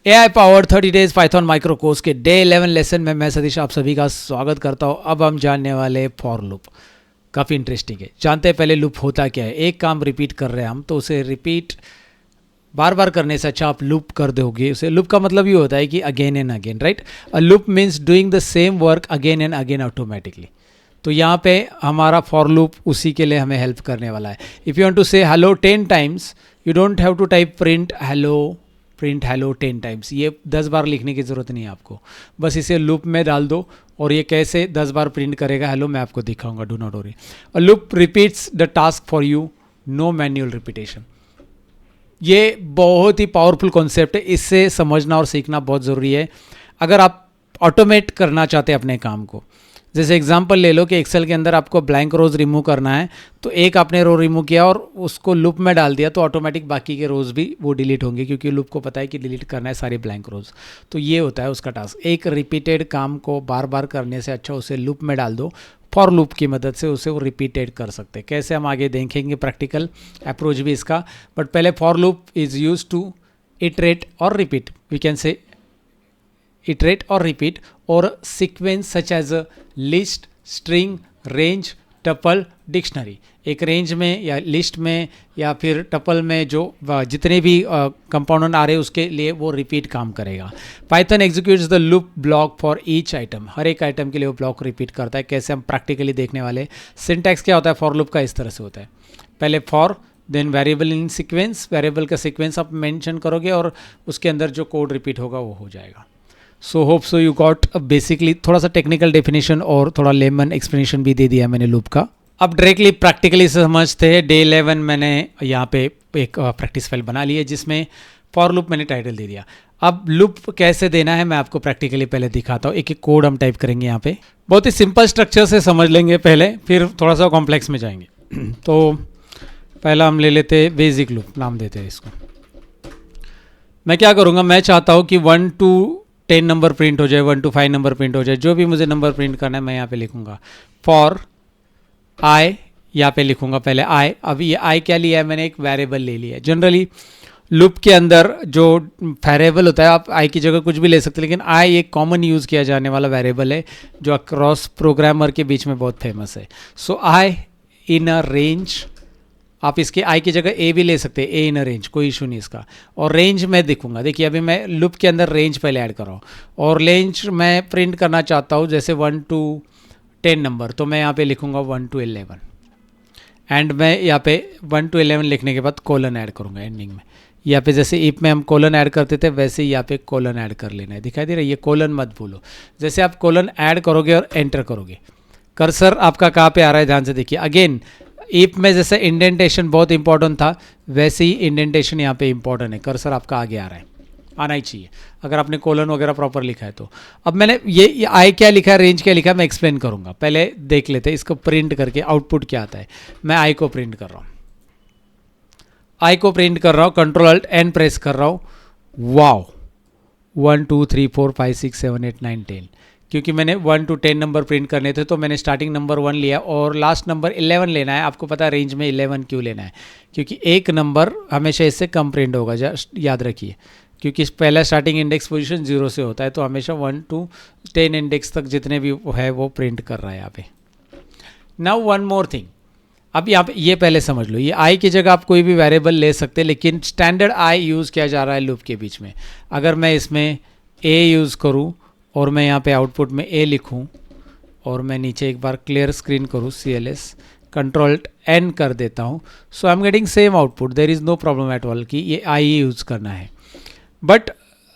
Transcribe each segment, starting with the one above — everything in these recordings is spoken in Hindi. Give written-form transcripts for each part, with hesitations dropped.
AI powered 30 days Python micro course के डे 11 लेसन में मैं सतीश आप सभी का स्वागत करता हूँ। अब हम जानने वाले फॉर लूप, काफ़ी इंटरेस्टिंग है। जानते हैं पहले लूप होता क्या है। एक काम रिपीट कर रहे हैं हम, तो उसे रिपीट बार बार करने से अच्छा आप लूप कर दोगे उसे। लूप का मतलब ये होता है कि again and again, right. A loop means doing the same work again and again automatically. तो यहाँ पे हमारा फॉर लूप उसी के लिए हमें हेल्प करने वाला है। If you want to say hello 10 times, you don't have to type print hello 10 times. ये 10 बार लिखने की ज़रूरत नहीं है आपको, बस इसे लूप में डाल दो और ये कैसे 10 बार प्रिंट करेगा हेलो मैं आपको दिखाऊंगा, do not worry. A loop repeats the task for you, no manual repetition. ये बहुत ही पावरफुल कॉन्सेप्ट है, इससे समझना और सीखना बहुत ज़रूरी है अगर आप ऑटोमेट करना चाहते हैं अपने काम को। जैसे एग्जांपल ले लो कि एक्सेल के अंदर आपको ब्लैंक रोज रिमूव करना है, तो एक आपने रो रिमूव किया और उसको लूप में डाल दिया, तो ऑटोमेटिक बाकी के रोज भी वो डिलीट होंगे, क्योंकि लूप को पता है कि डिलीट करना है सारे ब्लैंक रोज। तो ये होता है उसका टास्क। एक रिपीटेड काम को बार बार करने से अच्छा उसे लूप में डाल दो। फॉर लूप की मदद से उसे वो रिपीटेड कर सकते हैं। कैसे हम आगे देखेंगे, प्रैक्टिकल अप्रोच भी इसका। बट पहले for loop is use to iterate और repeat, we can say iterate or repeat or sequence such as a list, string, range, tuple, dictionary। एक रेंज में या लिस्ट में या फिर टपल में जो जितने भी कंपाउंड आ रहे हैं उसके लिए वो रिपीट काम करेगा। Python executes the loop block for each item. हर एक आइटम के लिए वो ब्लॉक रिपीट करता है। कैसे हम प्रैक्टिकली देखने वाले। सिंटैक्स क्या होता है फॉर लूप का, इस तरह से होता है। पहले for, then variable in sequence, variable का सीक्वेंस आप मेंशन करोगे और उसके अंदर जो कोड रिपीट होगा वो हो जाएगा। So hope so you got basically थोड़ा सा टेक्निकल डेफिनेशन और थोड़ा लेमन एक्सप्लेनेशन भी दे दिया मैंने लूप का। अब डायरेक्टली प्रैक्टिकली समझते हैं। डे 11 मैंने यहाँ पे एक प्रैक्टिस फाइल बना ली है जिसमें फॉर लूप मैंने टाइटल दे दिया। अब लूप कैसे देना है मैं आपको प्रैक्टिकली पहले दिखाता हूँ। एक एक कोड हम टाइप करेंगे यहाँ पे, बहुत ही सिंपल स्ट्रक्चर से समझ लेंगे पहले, फिर थोड़ा सा कॉम्प्लेक्स में जाएंगे। तो पहला हम ले लेते हैं बेसिक लूप, नाम देते हैं इसको। मैं क्या करूँगा, मैं चाहता हूँ कि 1 to 10 नंबर प्रिंट हो जाए, 1 to 5 नंबर प्रिंट हो जाए, जो भी मुझे नंबर प्रिंट करना है मैं यहाँ पे लिखूंगा फॉर आई। यहाँ पे लिखूंगा पहले आई। अब ये आई क्या लिया है मैंने, एक वेरिएबल ले लिया है। जनरली लूप के अंदर जो वेरिएबल होता है, आप आई की जगह कुछ भी ले सकते हैं, लेकिन आई एक कॉमन यूज़ किया जाने वाला वेरिएबल है जो अक्रॉस प्रोग्रामर के बीच में बहुत फेमस है। सो आई इन अ रेंज, आप इसके आई की जगह ए भी ले सकते हैं, ए इन रेंज, कोई इशू नहीं इसका। और रेंज मैं देखूंगा, देखिए अभी मैं लूप के अंदर रेंज पहले ऐड कर रहा हूँ और रेंज मैं प्रिंट करना चाहता हूँ जैसे 1 to 10 नंबर, तो मैं यहाँ पे लिखूंगा 1 to 11 एंड मैं यहाँ पे 1 to 11 लिखने के बाद कोलन ऐड करूँगा एंडिंग में। यहाँ पे जैसे इफ में हम कोलन ऐड करते थे वैसे ही यहाँ पे कोलन ऐड कर लेना है। दिखाई दे रहा है, ये कोलन मत भूलो। जैसे आप कोलन ऐड करोगे और एंटर करोगे, कर्सर आपका कहाँ पे आ रहा है ध्यान से देखिए। अगेन इफ में जैसे इंडेंटेशन बहुत इंपॉर्टेंट था, वैसे ही इंडेंटेशन यहाँ पे इंपॉर्टेंट है। कर्सर आपका आगे आ रहा है, आना ही चाहिए अगर आपने कोलन वगैरह प्रॉपर लिखा है तो। अब मैंने ये आई क्या लिखा है, रेंज क्या लिखा है, मैं एक्सप्लेन करूँगा। पहले देख लेते हैं इसको प्रिंट करके आउटपुट क्या आता है। मैं आई को प्रिंट कर रहा हूँ, आई को प्रिंट कर रहा हूँ, Ctrl+N प्रेस कर रहा हूँ। वाओ, 1 2 3 4 5 6 7 8 9 10, क्योंकि मैंने 1 to 10 नंबर प्रिंट करने थे तो मैंने स्टार्टिंग नंबर 1 लिया और लास्ट नंबर 11 लेना है। आपको पता है रेंज में 11 क्यों लेना है, क्योंकि एक नंबर हमेशा इससे कम प्रिंट होगा, याद रखिए। क्योंकि पहला स्टार्टिंग इंडेक्स पोजीशन 0 से होता है, तो हमेशा 1 to 10 इंडेक्स तक जितने भी है वो प्रिंट कर रहा है यहाँ पे। नाउ वन मोर थिंग, अब यहाँ पे ये पहले समझ लो, ये आई की जगह आप कोई भी वेरिएबल ले सकते हैं, लेकिन स्टैंडर्ड आई यूज़ किया जा रहा है लूप के बीच में। अगर मैं इसमें ए यूज़ करूँ और मैं यहाँ पे आउटपुट में ए लिखूँ और मैं नीचे एक बार क्लियर स्क्रीन करूँ, CLS Ctrl+N कर देता हूँ, so I am getting same output. There is no problem at all कि ये आई यूज़ करना है। बट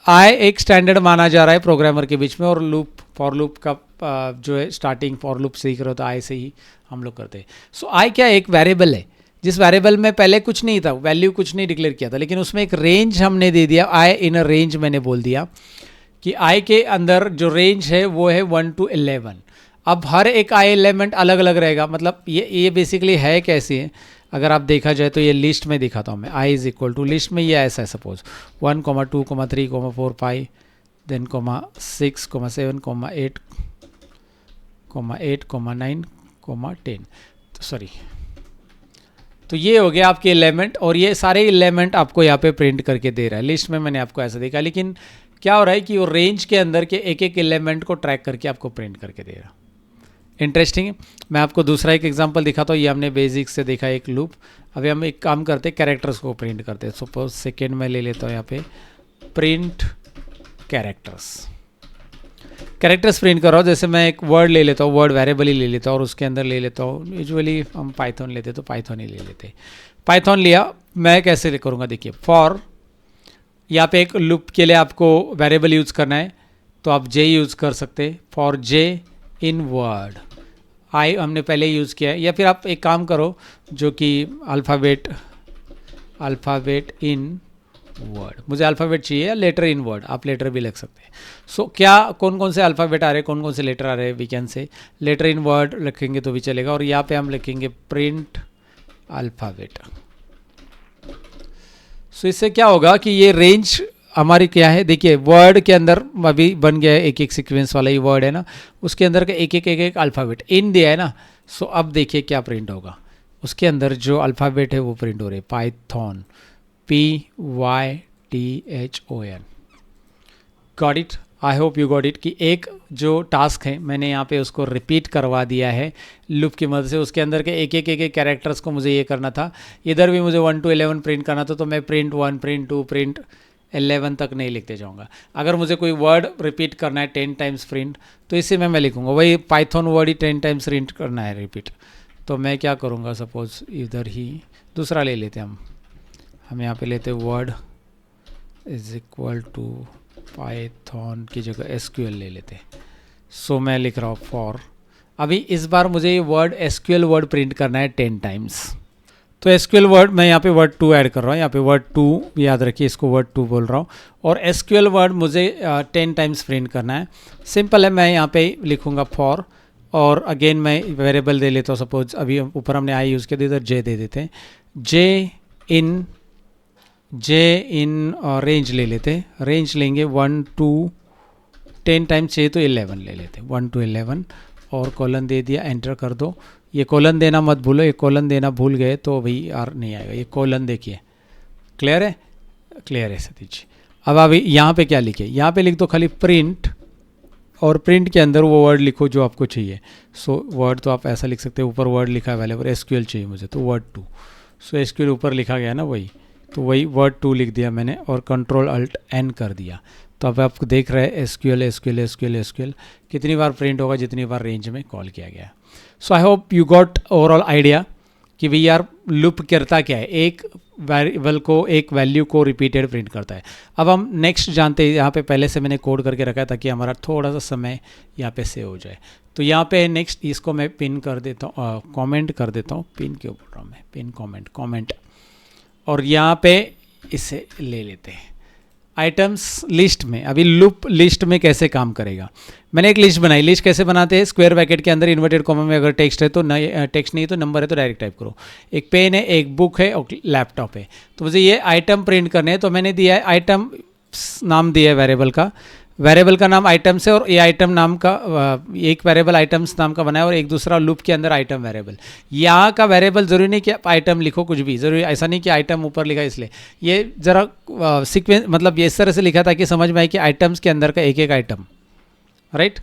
आई एक स्टैंडर्ड माना जा रहा है प्रोग्रामर के बीच में, और लूप फॉर लूप का जो है स्टार्टिंग फॉर लूप सीख रहे हो तो आई से ही हम लोग करते हैं। सो आई क्या एक वेरिएबल है, जिस वेरिएबल में पहले कुछ नहीं था, वैल्यू कुछ नहीं डिक्लेयर किया था, लेकिन उसमें एक रेंज हमने दे दिया। आई इन अ रेंज मैंने बोल दिया कि आई के अंदर जो रेंज है वो है 1 to 11। अब हर एक आई एलिमेंट अलग अलग रहेगा। मतलब ये बेसिकली है कैसी है, अगर आप देखा जाए तो ये लिस्ट में दिखाता हूँ मैं। I is equal to list में ये ऐसा है, सपोज 1 2 3 4 5 देन 6 7 8 8 9 10, तो सॉरी तो ये हो गया आपके एलिमेंट, और ये सारे एलिमेंट आपको यहाँ पे प्रिंट करके दे रहा है। लिस्ट में मैंने आपको ऐसा देखा, लेकिन क्या हो रहा है कि वो रेंज के अंदर के एक एक एलिमेंट को ट्रैक करके आपको प्रिंट करके दे रहा है। इंटरेस्टिंग है। मैं आपको दूसरा एक एग्जांपल दिखाता हूँ। ये हमने बेसिक से देखा एक लूप। अभी हम एक काम करते हैं, कैरेक्टर्स को प्रिंट करते हैं। सपोज सेकेंड में ले लेता हूँ यहाँ पे प्रिंट कैरेक्टर्स। कैरेक्टर्स प्रिंट कर रहा हूँ। जैसे मैं एक वर्ड ले लेता हूँ, वर्ड वेरिएबल ही ले लेता हूँ और उसके अंदर ले लेता हूँ, यूजुअली हम पाइथन लेते तो पाइथन ही ले लेते। पाइथन लिया, मैं कैसे करूँगा देखिए, फॉर यहाँ पे एक लूप के लिए आपको वेरिएबल यूज़ करना है तो आप जे यूज़ कर सकते। फॉर जे इन वर्ड, आई हमने पहले यूज़ किया है। या फिर आप एक काम करो जो कि अल्फ़ाबेट इन वर्ड, मुझे अल्फ़ाबेट चाहिए या लेटर इन वर्ड, आप लेटर भी लिख सकते हैं। सो क्या कौन कौन से अल्फ़ाबेट आ रहे हैं, कौन कौन से लेटर आ रहे हैं, we can say letter in word लिखेंगे तो भी चलेगा। और यहाँ पे हम लिखेंगे प्रिंट अल्फ़ाबेट। सो इससे क्या होगा कि ये रेंज हमारी क्या है, देखिए वर्ड के अंदर अभी बन गया है एक एक सीक्वेंस वाला ही वर्ड है ना, उसके अंदर का एक एक अल्फ़ाबेट इन दिया है ना। सो अब देखिए क्या प्रिंट होगा, उसके अंदर जो अल्फ़ाबेट है वो प्रिंट हो रहे हैं, Python PYTHON। Got it, I hope you got it. कि एक जो टास्क है मैंने यहाँ पे उसको रिपीट करवा दिया है लूप की मदद से। उसके अंदर के एक एक कैरेक्टर्स को मुझे ये करना था, इधर भी मुझे 1 to 11 प्रिंट करना था, तो मैं प्रिंट 1 प्रिंट 2 प्रिंट 11 तक नहीं लिखते जाऊँगा। अगर मुझे कोई वर्ड रिपीट करना है 10 टाइम्स प्रिंट, तो इसी में मैं लिखूँगा वही पाइथन वर्ड ही 10 टाइम्स प्रिंट करना है रिपीट। तो मैं क्या करूँगा, सपोज इधर ही दूसरा ले लेते हैं हम यहाँ पे लेते word is equal to Python की जगह SQL ले लेते। सो मैं लिख रहा हूँ फॉर, अभी इस बार मुझे ये वर्ड SQL वर्ड प्रिंट करना है 10 टाइम्स। तो SQL वर्ड मैं यहाँ पे वर्ड 2 ऐड कर रहा हूँ, यहाँ पे वर्ड 2 याद रखिए, इसको वर्ड 2 बोल रहा हूँ। और SQL वर्ड मुझे 10 टाइम्स प्रिंट करना है। सिंपल है, मैं यहाँ पे लिखूँगा फॉर, और अगेन मैं वेरिएबल दे लेता हूँ। सपोज अभी ऊपर हमने आई यूज़ किया, इधर जे दे देते हैं। जे इन रेंज ले लेते, रेंज लेंगे 1 to 10 टाइम्स चाहिए तो 11 ले लेते, 1 to 11 और कॉलन दे दिया, एंटर कर दो। ये कॉलन देना मत भूलो, ये कॉलन देना भूल गए तो भाई आर नहीं आएगा। ये कॉलन देखिए, क्लियर है, क्लियर है सतीश जी। अब अभी यहाँ पे क्या लिखे, यहाँ पे लिख दो खाली प्रिंट, और प्रिंट के अंदर वो वर्ड लिखो जो आपको चाहिए। सो वर्ड तो आप ऐसा लिख सकते हो, ऊपर वर्ड लिखा है अवेलेबल, SQL चाहिए मुझे तो वर्ड 2। सो SQL ऊपर लिखा गया ना वही, तो वही वर्ड 2 लिख दिया मैंने और Ctrl+Alt+N कर दिया। तो अब आप देख रहे हैं SQL कितनी बार प्रिंट होगा, जितनी बार रेंज में कॉल किया गया। So I hope you got overall idea कि भई यार लूप करता क्या है, एक वेरिएबल को, एक वैल्यू को रिपीटेड प्रिंट करता है। अब हम नेक्स्ट जानते हैं, यहाँ पे पहले से मैंने कोड करके रखा है ताकि हमारा थोड़ा सा समय यहाँ पे सेव हो जाए। तो यहाँ पे नेक्स्ट इसको मैं पिन कर देता हूँ, कमेंट कर देता हूँ, पिन क्यों बोल रहा हूँ मैं, पिन कमेंट, और यहाँ पे इसे ले लेते हैं आइटम्स लिस्ट में। अभी लूप लिस्ट में कैसे काम करेगा, मैंने एक लिस्ट बनाई। लिस्ट कैसे बनाते हैं, स्क्वायर ब्रैकेट के अंदर इन्वर्टेड कॉमा में अगर टेक्स्ट है तो टेक्स्ट नहीं है तो नंबर है तो डायरेक्ट टाइप करो। एक पेन है, एक बुक है और लैपटॉप है, तो मुझे ये आइटम प्रिंट करने हैं। तो मैंने दिया है आइटम, नाम दिया है वेरिएबल का नाम आइटम्स है, और ये आइटम नाम का एक वेरिएबल आइटम्स नाम का बनाया और एक दूसरा लूप के अंदर आइटम वेरिएबल। यहाँ का वेरिएबल जरूरी नहीं कि आप आइटम लिखो, कुछ भी जरूरी ऐसा नहीं कि आइटम ऊपर लिखा, इसलिए ये जरा सीक्वेंस मतलब ये इस तरह से लिखा था कि समझ में आए कि आइटम्स के अंदर का एक एक आइटम, राइट।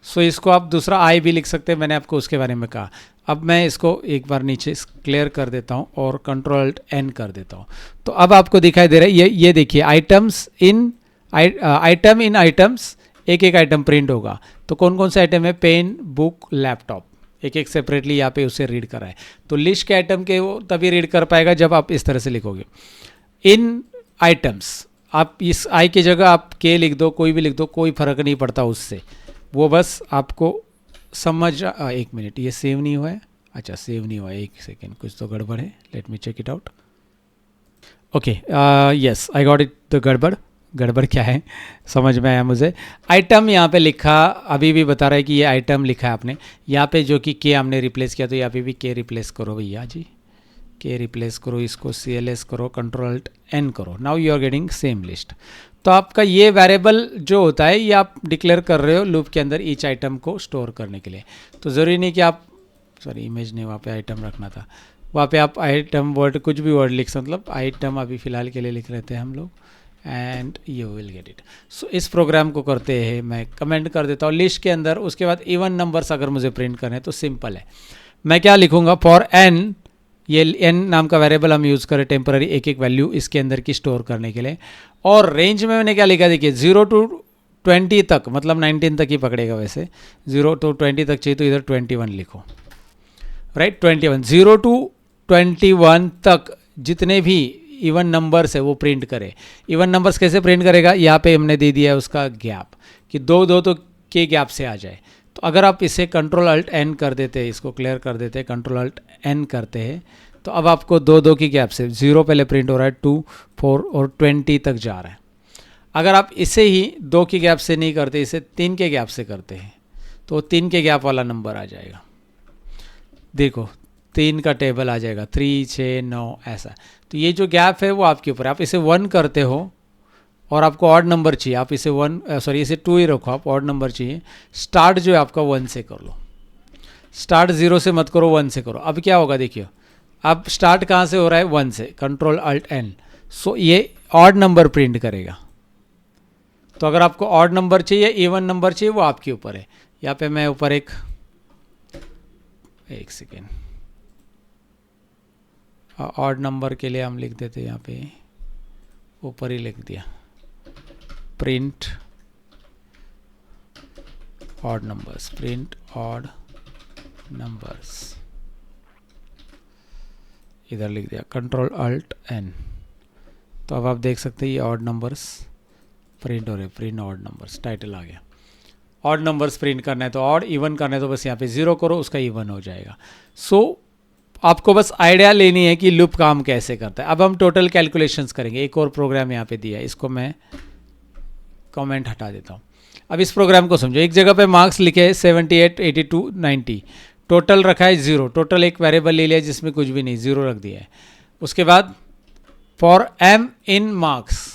सो इसको आप दूसरा आई भी लिख सकते हैं, मैंने आपको उसके बारे में कहा। अब मैं इसको एक बार नीचे क्लियर कर देता हूँ और Ctrl+N कर देता हूँ। तो अब आपको दिखाई दे रहा है, ये देखिए items in item in items, एक एक आइटम प्रिंट होगा। तो कौन कौन से आइटम है, पेन, बुक, लैपटॉप, एक एक सेपरेटली यहाँ पे उसे रीड कराए। तो लिस्ट के आइटम के वो तभी रीड कर पाएगा जब आप इस तरह से लिखोगे। इन आइटम्स, आप इस आई की जगह आप के लिख दो, कोई भी लिख दो, कोई फर्क नहीं पड़ता उससे, वो बस आपको समझ। एक मिनट, ये सेव नहीं हुआ है, अच्छा सेव नहीं हुआ है, एक सेकेंड, कुछ तो गड़बड़ है, let me check it out. Okay, yes I got it. The गड़बड़ क्या है समझ में आया मुझे। आइटम यहाँ पे लिखा, अभी भी बता रहा है कि ये आइटम लिखा है आपने यहाँ पे, जो कि के हमने रिप्लेस किया, तो यहाँ पे भी के रिप्लेस करो भैया जी, के रिप्लेस करो, इसको CLS करो, Ctrl+N करो। Now you are getting same list. तो आपका ये वेरिएबल जो होता है ये आप डिक्लेयर कर रहे हो लूप के अंदर ईच आइटम को स्टोर करने के लिए। तो ज़रूरी नहीं कि आप, सॉरी इमेज नहीं, वहाँ पे आइटम रखना था, वहाँ पे आप आइटम वर्ड कुछ भी वर्ड लिख सकते, मतलब आइटम अभी फ़िलहाल के लिए लिख लेते हैं हम लोग, and you will get it. So इस प्रोग्राम को करते हैं, मैं कमेंट कर देता हूँ लिस्ट के अंदर। उसके बाद इवन नंबर्स अगर मुझे प्रिंट करने हैं तो सिंपल है, मैं क्या लिखूँगा, फॉर एन, ये एन नाम का वेरिएबल हम यूज़ करें टेम्पररी, एक एक वैल्यू इसके अंदर की स्टोर करने के लिए। और रेंज में मैंने क्या लिखा, देखिए 0 to 20 तक, मतलब 19 तक ही पकड़ेगा वैसे, 0 to 20 तक चाहिए तो इधर 21 लिखो, राइट, 21, 0 to 21 तक जितने भी इवन नंबर्स है वो प्रिंट करे। इवन नंबर्स कैसे प्रिंट करेगा, यहाँ पे हमने दे दिया है उसका गैप, कि दो दो तो के गैप से आ जाए। तो अगर आप इसे कंट्रोल अल्ट एन कर देते हैं, इसको क्लियर कर देते हैं, कंट्रोल अल्ट एन करते हैं, तो अब आपको दो दो की गैप से 0 पहले प्रिंट हो रहा है, 2, 4 और 20 तक जा रहा है। अगर आप इसे ही 2 की गैप से नहीं करते, इसे 3 के गैप से करते हैं, तो 3 के गैप वाला नंबर आ जाएगा। देखो 3 का टेबल आ जाएगा, 3, 6, 9 ऐसा। तो ये जो गैप है वो आपके ऊपर है। आप इसे 1 करते हो और आपको ऑड नंबर चाहिए, आप इसे इसे 2 ही रखो, आप ऑड नंबर चाहिए, स्टार्ट जो है आपका 1 से कर लो, स्टार्ट 0 से मत करो, 1 से करो। अब क्या होगा देखिए, अब स्टार्ट कहाँ से हो रहा है, 1 से, कंट्रोल अल्ट एन। सो ये ऑड नंबर प्रिंट करेगा। तो अगर आपको ऑड नंबर चाहिए, इवन नंबर चाहिए, वो आपके ऊपर है। यहाँ पे मैं ऊपर एक सेकेंड, ऑड नंबर के लिए हम लिख देते हैं, यहाँ पे ऊपर ही लिख दिया, print odd numbers, print odd numbers, इधर लिख दिया कंट्रोल अल्ट एन। तो अब आप देख सकते हैं ये ऑड नंबर्स प्रिंट हो रहे, प्रिंट ऑड नंबर्स, टाइटल आ गया। ऑड नंबर्स प्रिंट करना है तो ऑड, इवन करना है तो बस यहाँ पे 0 करो, उसका इवन हो जाएगा। सो आपको बस आइडिया लेनी है कि लूप काम कैसे करता है। अब हम टोटल कैलकुलेशंस करेंगे। एक और प्रोग्राम यहाँ पे दिया है, इसको मैं कमेंट हटा देता हूँ। अब इस प्रोग्राम को समझो। एक जगह पे मार्क्स लिखे 78, 82, 90, टोटल रखा है 0, टोटल एक वेरिएबल ले लिया जिसमें कुछ भी नहीं, 0 रख दिया है। उसके बाद for M in marks,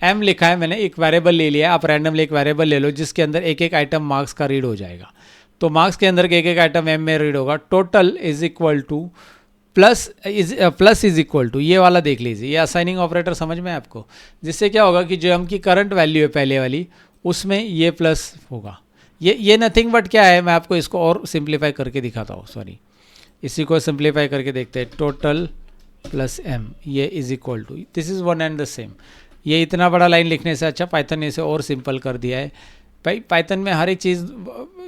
M लिखा है मैंने, एक वेरिएबल ले लिया। आप रैंडमली एक वेरिएबल ले लो जिसके अंदर एक एक आइटम मार्क्स का रीड हो जाएगा। तो मार्क्स के अंदर के एक एक आइटम एम में रीड होगा। Total is equal to plus is equal to, ये वाला देख लीजिए, ये असाइनिंग ऑपरेटर समझ में है आपको। जिससे क्या होगा कि जो एम की करंट वैल्यू है पहले वाली, उसमें ये प्लस होगा। ये नथिंग बट क्या है, मैं आपको इसको और सिंप्लीफाई करके दिखाता हूँ, सॉरी, इसी को सिंप्लीफाई करके देखते हैं। टोटल प्लस एम, ये is equal to, this is one and the same. ये इतना बड़ा लाइन लिखने से अच्छा पाइथन ने इसे और सिंपल कर दिया है। भाई पाइथन में हर एक चीज़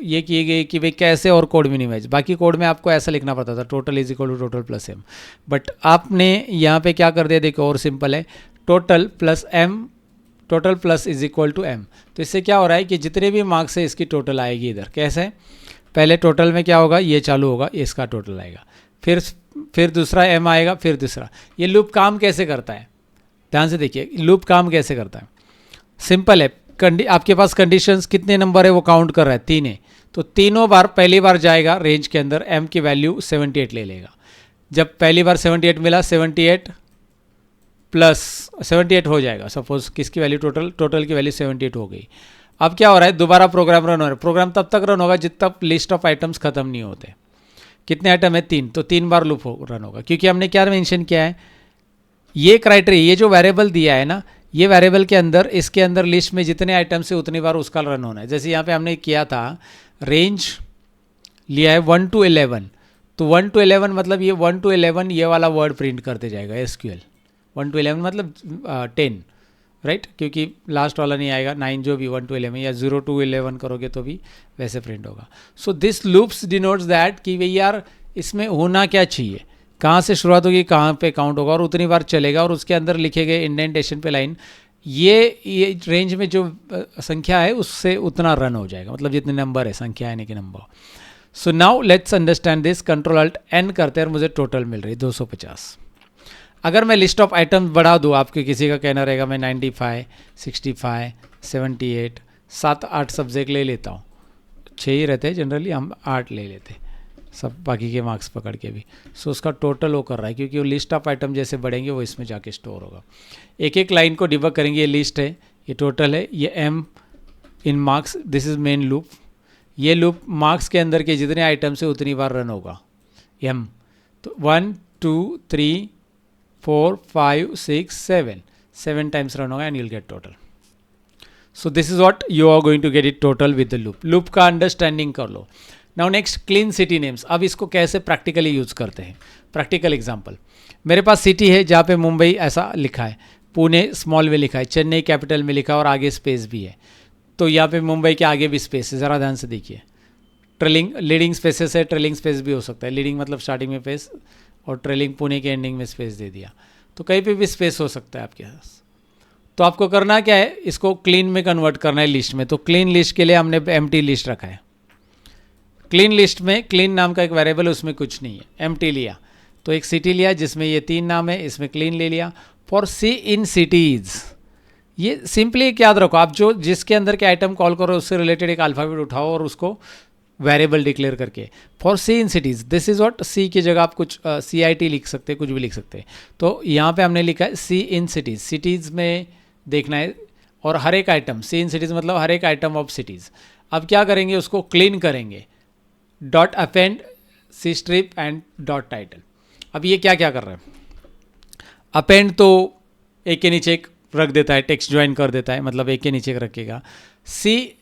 ये की गई कि भाई कैसे और कोड मिनिमाइज, बाकी कोड में आपको ऐसा लिखना पड़ता था, total is equal to total plus M. But आपने यहाँ पे क्या कर दिया, देखो और सिंपल है, total plus M, total plus is equal to M. तो इससे क्या हो रहा है कि जितने भी मार्क्स है इसकी टोटल आएगी इधर। कैसे, पहले टोटल में क्या होगा, ये चालू होगा, इसका टोटल आएगा, फिर दूसरा एम आएगा, फिर दूसरा। ये लूप काम कैसे करता है, ध्यान से देखिए, लूप काम कैसे करता है। सिंपल है, आपके पास कंडीशंस कितने नंबर है वो काउंट कर रहा है, 3 है। तो तीनों बार पहली बार जाएगा रेंज के अंदर, एम की वैल्यू 78 ले लेगा। जब पहली बार 78 मिला, 78 प्लस 78 हो जाएगा। सपोज किसकी वैल्यू, टोटल की वैल्यू 78 हो गई। अब क्या हो रहा है, दोबारा प्रोग्राम रन हो रहा है। प्रोग्राम तब तक रन होगा जब तक लिस्ट ऑफ आइटम्स खत्म नहीं होते। कितने आइटम है, 3, तो 3 बार लूप रन होगा। क्योंकि हमने क्या मेंशन किया है, ये क्राइटेरिया, ये जो वेरिएबल दिया है ना, ये वेरिएबल के अंदर, इसके अंदर लिस्ट में जितने आइटम्स है उतनी बार उसका रन होना है। जैसे यहाँ पे हमने किया था, रेंज लिया है 1 to 11, तो 1 to 11 मतलब ये 1 to 11 ये वाला वर्ड प्रिंट करते जाएगा एसक्यूएल। 1 to 11 मतलब 10, राइट, क्योंकि लास्ट वाला नहीं आएगा, 9 जो भी 1 to 11 या 0 to 11 करोगे तो भी वैसे प्रिंट होगा। So this loops denotes that कि भाई यार इसमें होना क्या चाहिए, कहाँ से शुरुआत होगी, कहाँ पे काउंट होगा और उतनी बार चलेगा। और उसके अंदर लिखे गए इंडेंटेशन पे लाइन, ये रेंज में जो संख्या है उससे उतना रन हो जाएगा, मतलब जितने नंबर है, संख्या यानी कि number. So now let's understand this. Control alt N करते हैं और मुझे टोटल मिल रही है 250। अगर मैं लिस्ट ऑफ आइटम्स बढ़ा दूँ, आपके किसी का कहना रहेगा मैं 95, 65, 78, 7-8 सब्जेक्ट ले लेता हूँ, 6 ही रहते हैं जनरली, हम 8 ले लेते हैं सब बाकी के मार्क्स पकड़ के भी। सो उसका टोटल वो कर रहा है, क्योंकि वो लिस्ट ऑफ आइटम जैसे बढ़ेंगे वो इसमें जाके स्टोर होगा। एक एक लाइन को डिबग करेंगे, ये लिस्ट है, ये टोटल है, ये M in marks, this is main loop. ये लूप मार्क्स के अंदर के जितने आइटम्स है उतनी बार रन होगा एम। तो 1 2 3 4 5 6 7 7 टाइम्स रन होगा and you'll get total. So this is what you are going to get it total with the loop. Loop का अंडरस्टैंडिंग कर लो. Now next clean city names. अब इसको कैसे प्रैक्टिकली यूज करते हैं. प्रैक्टिकल एग्जांपल, मेरे पास सिटी है जहाँ पे मुंबई ऐसा लिखा है, पुणे स्मॉल में लिखा है, चेन्नई कैपिटल में लिखा है और आगे स्पेस भी है. तो यहाँ पे मुंबई के आगे भी स्पेस है, ज़रा ध्यान से देखिए. ट्रेलिंग लीडिंग स्पेसेस है, ट्रेलिंग स्पेस भी हो सकता है. लीडिंग मतलब स्टार्टिंग में स्पेस और ट्रेलिंग पुणे के एंडिंग में स्पेस दे दिया. तो कहीं पे भी स्पेस हो सकता है आपके पास. तो आपको करना क्या है, इसको क्लीन में कन्वर्ट करना है लिस्ट में. तो क्लीन लिस्ट के लिए हमने एम्प्टी लिस्ट रखा है. क्लीन लिस्ट में क्लीन नाम का एक वेरिएबल है, उसमें कुछ नहीं है, एम्प्टी लिया. तो एक सिटी लिया जिसमें ये 3 नाम है, इसमें क्लीन ले लिया. फॉर सी इन सिटीज़, ये सिंपली याद रखो, आप जो जिसके अंदर के आइटम कॉल करो उससे रिलेटेड एक अल्फ़ाबेट उठाओ और उसको वेरिएबल डिक्लेयर करके. For C in cities, this is what, C की जगह आप कुछ CIT लिख सकते हैं, कुछ भी लिख सकते हैं. तो यहाँ पे हमने लिखा है सी इन सिटीज़. सिटीज़ में देखना है और हर एक आइटम, सी इन सिटीज़ मतलब हर एक आइटम ऑफ सिटीज़. अब क्या करेंगे, उसको क्लीन करेंगे. Dot append C strip and dot title. अब ये क्या क्या कर रहे हैं, अपेंड तो एक के नीचे एक रख देता है, टेक्स्ट ज्वाइन कर देता है, मतलब एक के नीचे एक रखेगा. सी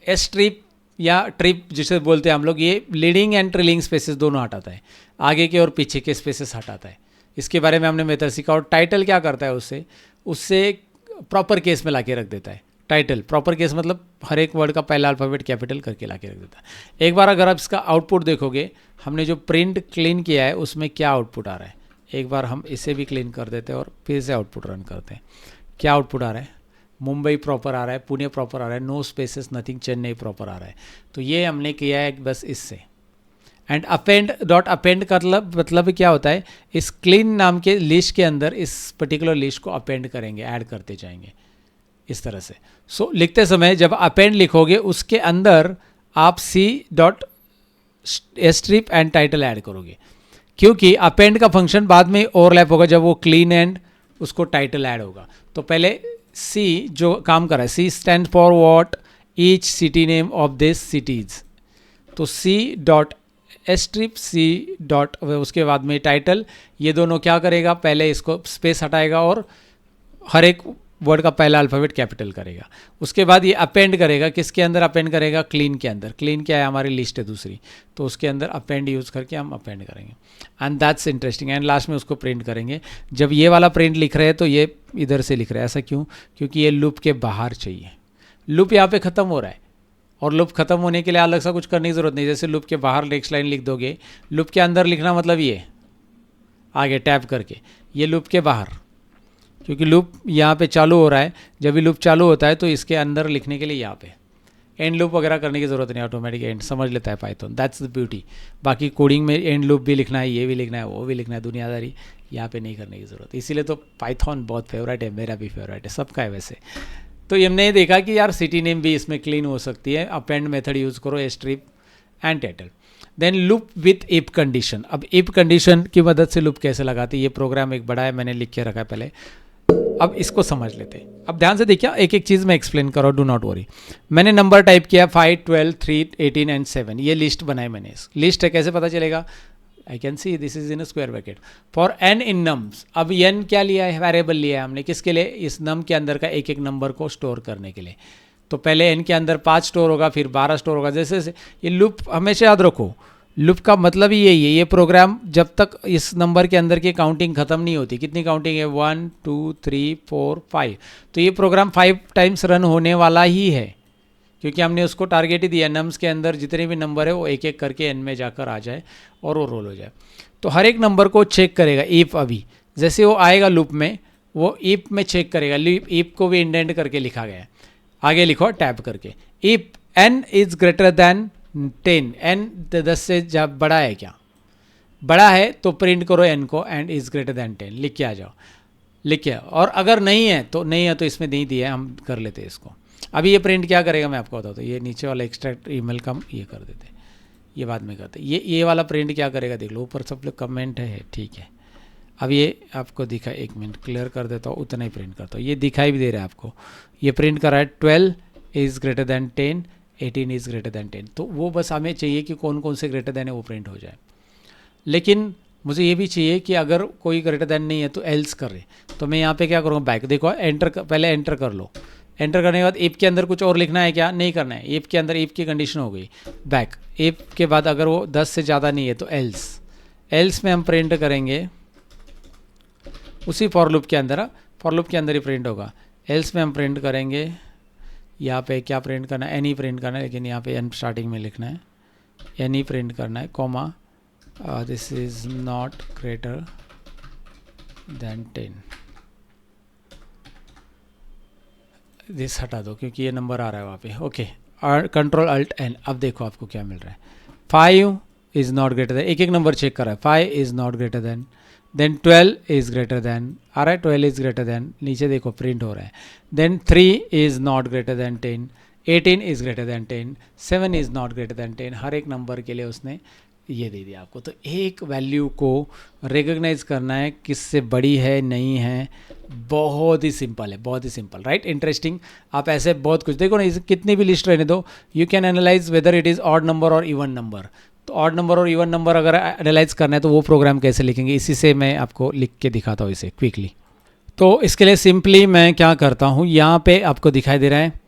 स्ट्रिप या ट्रिप जिसे बोलते हैं हम लोग, ये लीडिंग एंड ट्रेलिंग स्पेसेस दोनों हटाता है, आगे के और पीछे के स्पेसेस हटाता है. इसके बारे में हमने मेथड सीखा. और टाइटल क्या करता है, उससे प्रॉपर केस में लाके रख देता है. टाइटल प्रॉपर केस मतलब हर एक वर्ड का पहला अल्फ़ाबेट कैपिटल करके लाके रख देता है. एक बार अगर आप इसका आउटपुट देखोगे, हमने जो प्रिंट क्लीन किया है उसमें क्या आउटपुट आ रहा है. एक बार हम इसे भी क्लीन कर देते हैं और फिर से आउटपुट रन करते हैं. क्या आउटपुट आ रहा है, मुंबई प्रॉपर आ रहा है, पुणे प्रॉपर आ रहा है, no spaces nothing, Chennai proper आ रहा है. तो ये हमने किया है बस इससे. एंड अपेंड, डॉट अपेंड का मतलब क्या होता है, इस क्लीन नाम के लिस्ट के अंदर इस पर्टिकुलर लिस्ट को अपेंड करेंगे, ऐड करते जाएंगे इस तरह से. सो लिखते समय जब अपेंड लिखोगे उसके अंदर आप C dot strip and title add करोगे, क्योंकि अपेंड का फंक्शन बाद में ओवरलैप होगा जब वो क्लीन एंड उसको टाइटल ऐड होगा. तो पहले सी जो काम कर रहा है, C stand for what, each city name of this cities. तो C dot strip C dot, उसके बाद में टाइटल, ये दोनों क्या करेगा, पहले इसको स्पेस हटाएगा और हर एक वर्ड का पहला अल्फ़ाबेट कैपिटल करेगा. उसके बाद ये अपेंड करेगा, किसके अंदर अपेंड करेगा, क्लीन के अंदर. क्लीन क्या है, हमारी लिस्ट है दूसरी, तो उसके अंदर अपेंड यूज़ करके हम अपेंड करेंगे. And that's interesting. And last में उसको प्रिंट करेंगे. जब ये वाला प्रिंट लिख रहे हैं तो ये इधर से लिख रहे हैं, ऐसा क्यों, क्योंकि ये लूप के बाहर चाहिए. लूप यहाँ पे ख़त्म हो रहा है और लूप ख़त्म होने के लिए अलग सा कुछ करने की ज़रूरत नहीं. जैसे लूप के बाहर नेक्स्ट लाइन लिख दोगे, लूप के अंदर लिखना मतलब ये आगे टैप करके, ये लूप के बाहर, क्योंकि लूप यहाँ पे चालू हो रहा है. जब भी लूप चालू होता है तो इसके अंदर लिखने के लिए यहाँ पे एंड लूप वगैरह करने की ज़रूरत नहीं, ऑटोमेटिक एंड समझ लेता है पाइथन. That's the beauty. बाकी कोडिंग में एंड लूप भी लिखना है, ये भी लिखना है, वो भी लिखना है, दुनियादारी यहाँ पे नहीं करने की ज़रूरत. इसीलिए तो पाइथन बहुत फेवरेट है, मेरा भी फेवरेट है, सबका है वैसे. तो हमने देखा कि यार सिटी नेम भी इसमें क्लीन हो सकती है. अपेंड मेथड यूज़ करो, strip and title. Then loop with if condition. अब इफ कंडीशन की मदद से लूप कैसे लगाते हैं, ये प्रोग्राम एक बड़ा है, मैंने लिख के रखा है पहले. अब इसको समझ लेते हैं. अब ध्यान से देखिए, एक एक चीज़ मैं एक्सप्लेन करो, डू नॉट वरी. मैंने नंबर टाइप किया 5 12 3 18 एंड 7. ये लिस्ट बनाई मैंने. इस लिस्ट है, कैसे पता चलेगा, I can see this is in a square bracket. For N in nums. अब एन क्या लिया है, वेरिएबल लिया है हमने, किसके लिए, इस नम के अंदर का एक एक नंबर को स्टोर करने के लिए. तो पहले एन के अंदर 5 स्टोर होगा, फिर 12 स्टोर होगा, जैसे जैसे. ये लूप हमेशा याद रखो, लूप का मतलब ही यही है. ये प्रोग्राम जब तक इस नंबर के अंदर की काउंटिंग खत्म नहीं होती. कितनी काउंटिंग है, 1 2 3 4 5. तो ये प्रोग्राम 5 टाइम्स रन होने वाला ही है, क्योंकि हमने उसको टारगेट ही दिया, नम्स के अंदर जितने भी नंबर है वो एक एक करके एन में जाकर आ जाए और वो रोल हो जाए. तो हर एक नंबर को चेक करेगा. इफ अभी जैसे वो आएगा लूप में, वो इफ में चेक करेगा. इफ को भी इंडेंट करके लिखा गया है, आगे लिखो टैप करके. If N is greater than 10, N 10 से जब बड़ा है, क्या बड़ा है तो प्रिंट करो एन को, एंड इज ग्रेटर दैन 10 लिख के आ जाओ. लिख के, और अगर नहीं है तो इसमें नहीं दिया है, हम कर लेते हैं इसको. अभी ये प्रिंट क्या करेगा मैं आपको बताता हूँ. ये नीचे वाला एक्सट्रैक्ट ईमेल का ये कर देते, ये बाद में करते. ये वाला प्रिंट क्या करेगा देख लो, ऊपर सब लोग कमेंट है, ठीक है. अब ये आपको दिखा, एक मिनट क्लियर कर देता हूँ, उतना ही प्रिंट करता हूँ. ये दिखाई भी दे रहा है आपको, ये प्रिंट कर रहा है 12 is greater than 10, 18 is greater than 10. तो वो बस हमें चाहिए कि कौन कौन से ग्रेटर दैन है वो प्रिंट हो जाए. लेकिन मुझे ये भी चाहिए कि अगर कोई ग्रेटर देन नहीं है तो एल्स करे, तो मैं यहाँ पे क्या करूँगा, बैक। देखो एंटर पहले एंटर कर लो, एंटर करने के बाद इफ के अंदर कुछ और लिखना है क्या, नहीं करना है। इफ के अंदर इफ की कंडीशन हो गई, बैक। इफ के बाद अगर वो 10 से ज़्यादा नहीं है तो एल्स। एल्स में हम प्रिंट करेंगे उसी फॉर लूप के अंदर, फॉर लूप के अंदर ही प्रिंट होगा। एल्स में हम प्रिंट करेंगे, यहाँ पे क्या प्रिंट करना है, एनी प्रिंट करना है, लेकिन यहाँ पे एन स्टार्टिंग में लिखना है, एनी प्रिंट करना है, comma this is not greater than 10। This हटा दो क्योंकि ये नंबर आ रहा है वहाँ पे। Okay, control alt N. अब देखो आपको क्या मिल रहा है, 5 इज नॉट ग्रेटर देन, एक एक नंबर चेक कर रहा है, 5 is not greater than, than 12 is greater than, आ रहा है 12 इज ग्रेटर देन, नीचे देखो प्रिंट हो रहा है, then 3 is not greater than 10, 18 is greater than 10, 7 is not greater than 10। हर एक नंबर के लिए उसने ये दे दिया आपको। तो एक वैल्यू को रिकॉग्नाइज करना है किससे बड़ी है नहीं है, बहुत ही सिंपल है, बहुत ही सिंपल, राइट। इंटरेस्टिंग। आप ऐसे बहुत कुछ देखो ना, इसे कितनी भी लिस्ट रहने दो, you can analyse whether it is odd number और इवन नंबर। तो ऑड नंबर और इवन नंबर अगर एनालाइज करना है तो वो प्रोग्राम कैसे लिखेंगे, इसी से मैं आपको लिख के दिखाता हूँ इसे क्विकली। तो इसके लिए सिंपली मैं क्या करता हूँ, यहाँ पे आपको दिखाई दे रहा है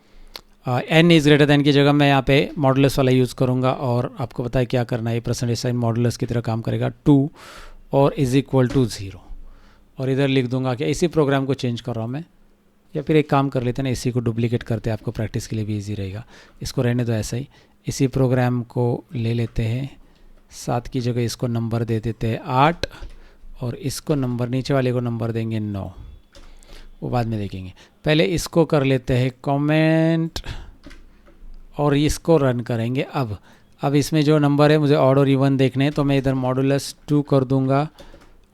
एन इज़ ग्रेटर दैन की जगह मैं यहाँ पे मॉडुलस वाला यूज़ करूँगा, और आपको पता है क्या करना है, परसेंटेज साइन मॉडुलस की तरह काम करेगा, 2 और इज़ इक्वल टू 0, और इधर लिख दूंगा कि इसी प्रोग्राम को चेंज कर रहा हूँ मैं। या फिर एक काम कर लेते हैं ना, इसी को डुप्लीकेट करते हैं, आपको प्रैक्टिस के लिए भी इजी रहेगा। इसको रहने दो ऐसा ही, इसी प्रोग्राम को ले लेते हैं, 7 की जगह इसको नंबर दे देते हैं 8, और इसको नंबर नीचे वाले को नंबर देंगे 9, वो बाद में देखेंगे। पहले इसको कर लेते हैं कमेंट और इसको रन करेंगे। अब इसमें जो नंबर है मुझे ऑड और इवन देखने हैं, तो मैं इधर मॉडुलस 2 कर दूंगा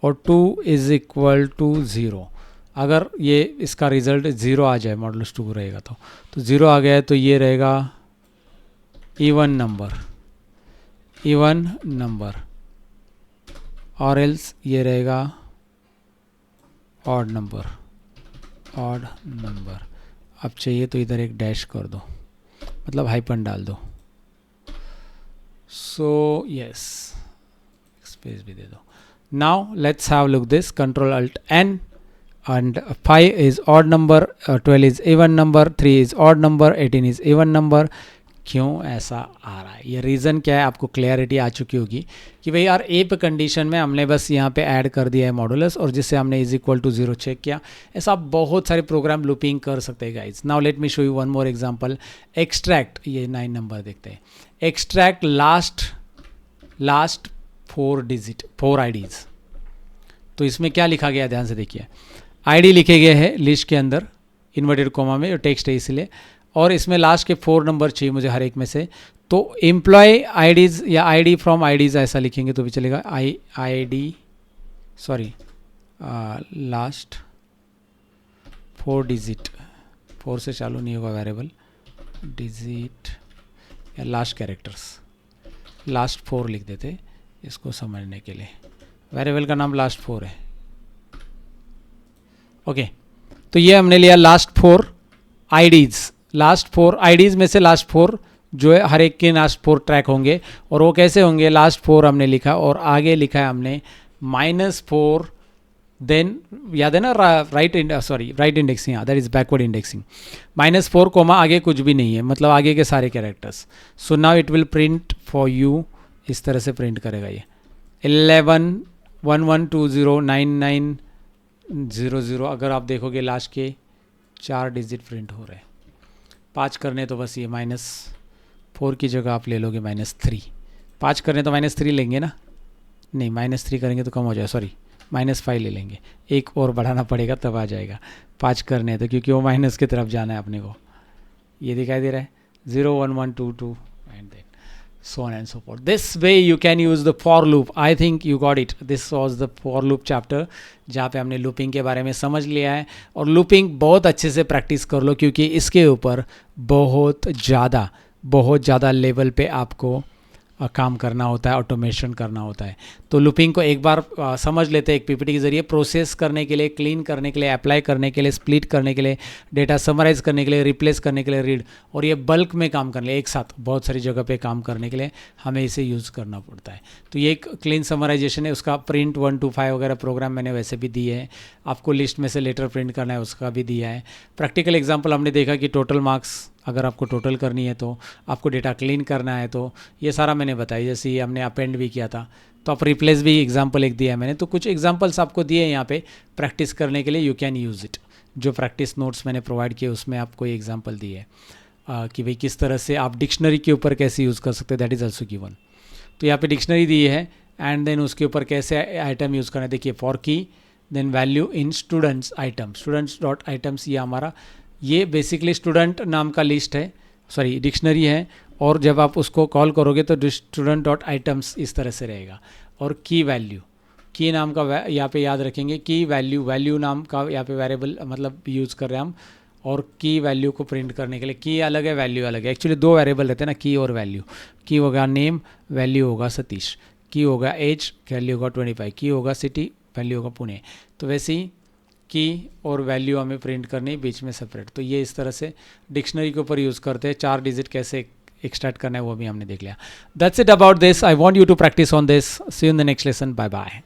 और 2 इज़ इक्वल टू 0। अगर ये इसका रिज़ल्ट 0 आ जाए, मॉडुलस 2 रहेगा तो 0 आ गया है, तो ये रहेगा इवन नंबर, और एल्स ये रहेगा ऑड नंबर। अब चाहिए तो इधर एक डैश कर दो, मतलब हाइपन डाल दो। सो यस, स्पेस भी दे दो। Now let's have look this, control alt N, and 5 is odd number, 12 is even number, 3 is odd number, 18 is even number। क्यों ऐसा आ रहा है, ये रीज़न क्या है, आपको क्लैरिटी आ चुकी होगी कि भाई यार इफ कंडीशन में हमने बस यहाँ पे ऐड कर दिया है मॉडुलस, और जिससे हमने इज इक्वल टू 0 चेक किया। ऐसा बहुत सारे प्रोग्राम लूपिंग कर सकते हैं guys. Now let me show you one more example. Extract, ये 9 नंबर देखते हैं, एक्सट्रैक्ट लास्ट 4 डिजिट 4 आईडीज़। तो इसमें क्या लिखा गया, ध्यान से देखिए, आईडी लिखे गए हैं लिस्ट के अंदर इन्वर्टेड कोमा में, टेक्स्ट है इसलिए, और इसमें लास्ट के 4 नंबर चाहिए मुझे हर एक में से। तो एम्प्लॉय आईडीज़ या आईडी फ्रॉम आईडीज़ ऐसा लिखेंगे तो भी चलेगा। लास्ट 4 डिजिट, 4 से चालू नहीं होगा वेरिएबल, डिजिट या लास्ट कैरेक्टर्स, लास्ट 4 लिख देते इसको समझने के लिए। वेरिएबल का नाम लास्ट 4 है। ओके, तो ये हमने लिया लास्ट 4 आईडीज़, लास्ट 4 आईडीज़ में से लास्ट 4 जो है हर एक के लास्ट 4 ट्रैक होंगे, और वो कैसे होंगे, लास्ट 4 हमने लिखा और आगे लिखा है हमने -4, देन याद है ना right indexing, that is backward indexing. -4 comma आगे कुछ भी नहीं है, मतलब आगे के सारे characters. So now it will print for you, इस तरह से प्रिंट करेगा ये 11 11209900। अगर आप देखोगे लास्ट के 4 डिजिट प्रिंट हो रहे हैं। 5 करने तो बस ये -4 की जगह आप ले लोगे -3। 5 करने तो -3 लेंगे ना, नहीं -3 करेंगे तो कम हो जाएगा, सॉरी -5 ले लेंगे, एक और बढ़ाना पड़ेगा तब आ जाएगा। 5 करने तो क्योंकि वो माइनस की तरफ जाना है अपने को। ये दिखाई दे रहा है 01122 and then so on and so forth. This way you can use the for loop. I think you got it. This was the for loop chapter, जहाँ पे हमने लूपिंग के बारे में समझ लिया है। और लूपिंग बहुत अच्छे से प्रैक्टिस कर लो, क्योंकि इसके ऊपर बहुत ज़्यादा लेवल पे आपको काम करना होता है, ऑटोमेशन करना होता है। तो लूपिंग को एक बार समझ लेते हैं एक पीपीटी के जरिए, प्रोसेस करने के लिए, क्लीन करने के लिए, अप्लाई करने के लिए, स्प्लिट करने के लिए, डेटा समराइज करने के लिए, रिप्लेस करने के लिए, रीड, और ये बल्क में काम करने के लिए, एक साथ बहुत सारी जगह पे काम करने के लिए हमें इसे यूज़ करना पड़ता है। तो ये एक क्लीन समराइजेशन है, उसका प्रिंट 1 to 5 वगैरह प्रोग्राम मैंने वैसे भी दिए हैं। आपको लिस्ट में से लेटर प्रिंट करना है उसका भी दिया है। प्रैक्टिकल एग्जाम्पल हमने देखा कि टोटल मार्क्स अगर आपको टोटल करनी है तो आपको डेटा क्लीन करना है, तो ये सारा मैंने बताया। जैसे ये हमने अपेंड भी किया था, तो आप रिप्लेस भी एग्जाम्पल एक दिया है मैंने। तो कुछ एग्जाम्पल्स आपको दिए हैं यहाँ पे प्रैक्टिस करने के लिए, यू कैन यूज़ इट। जो प्रैक्टिस नोट्स मैंने प्रोवाइड किए उसमें आपको ये एग्जाम्पल दिए है कि भाई किस तरह से आप डिक्शनरी के ऊपर कैसे यूज़ कर सकते हैं, दैट इज़ ऑल्सो गिवन। तो यहाँ पे डिक्शनरी दी है एंड देन उसके ऊपर कैसे आइटम यूज़ करना है। देखिए for key, then value in students item, students dot items, ये हमारा ये बेसिकली स्टूडेंट नाम का लिस्ट है, सॉरी डिक्शनरी है। और जब आप उसको कॉल करोगे तो स्टूडेंट डॉट आइटम्स इस तरह से रहेगा। और की वैल्यू, की नाम का यहाँ पे याद रखेंगे, की वैल्यू, वैल्यू नाम का यहाँ पे वेरिएबल मतलब यूज़ कर रहे हैं हम। और की वैल्यू को प्रिंट करने के लिए की अलग है, वैल्यू अलग है। एक्चुअली दो वेरिएबल रहते हैं ना, की और वैल्यू। की होगा नेम, वैल्यू होगा सतीश। की होगा एज, वैल्यू होगा 25। की होगा सिटी, वैल्यू होगा पुणे। तो वैसे ही की और वैल्यू हमें प्रिंट करनी बीच में सेपरेट। तो ये इस तरह से डिक्शनरी के ऊपर यूज़ करते हैं। 4 डिजिट कैसे एक्सट्रैक्ट करना है वो भी हमने देख लिया। That's it about this. I want you to practice on this. See you in the next lesson. Bye bye.